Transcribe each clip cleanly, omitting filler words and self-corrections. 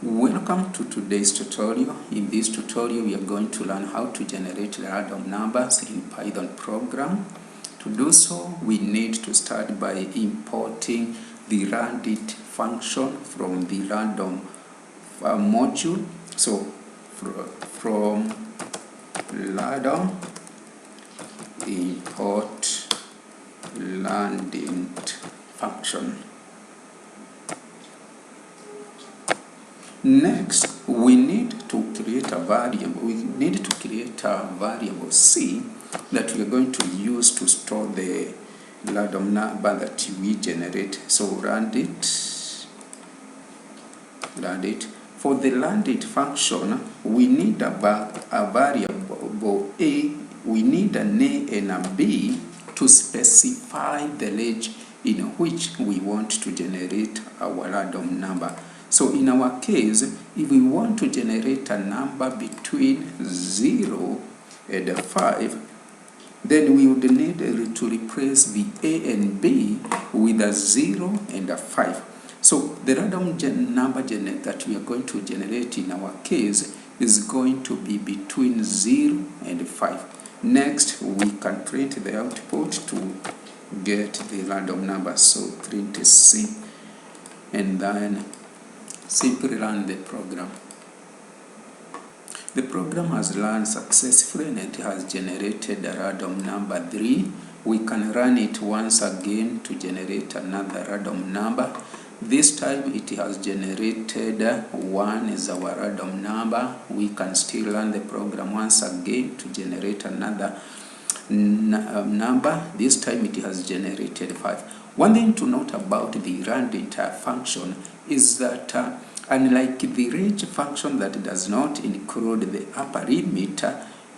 Welcome to today's tutorial. In this tutorial we are going to learn how to generate random numbers in Python program. To do so, we need to start by importing the Randint function from the random module. So from random import Randint function. Next, we need to create a variable. We need to create a variable C that we are going to use to store the random number that we generate. So Randint. For the Randint function, we need a variable A. We need an A and a B to specify the range in which we want to generate our random number. So in our case, if we want to generate a number between 0 and 5, then we would need to replace the A and B with a 0 and a 5. So the random number that we are going to generate in our case is going to be between 0 and 5. Next, we can print the output to get the random number. So print C and then simply run the program. The program has run successfully and it has generated a random number 3. We can run it once again to generate another random number. This time it has generated 1 is our random number. We can still run the program once again to generate another number. This time it has generated 5. One thing to note about the Randint function is that unlike the range function that does not include the upper limit,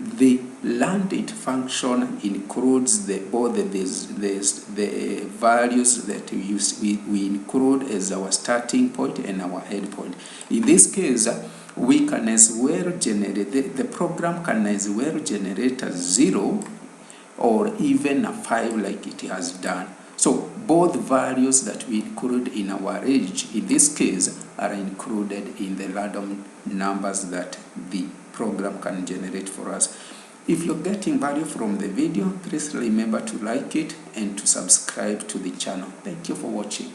the Randint function includes both the values that we include as our starting point and our end point. In this case, we can as well generate, the program can as well generate a 0 or even a 5 like it has done. So both values that we include in our range, in this case, are included in the random numbers that the program can generate for us. If you're getting value from the video, please remember to like it and to subscribe to the channel. Thank you for watching.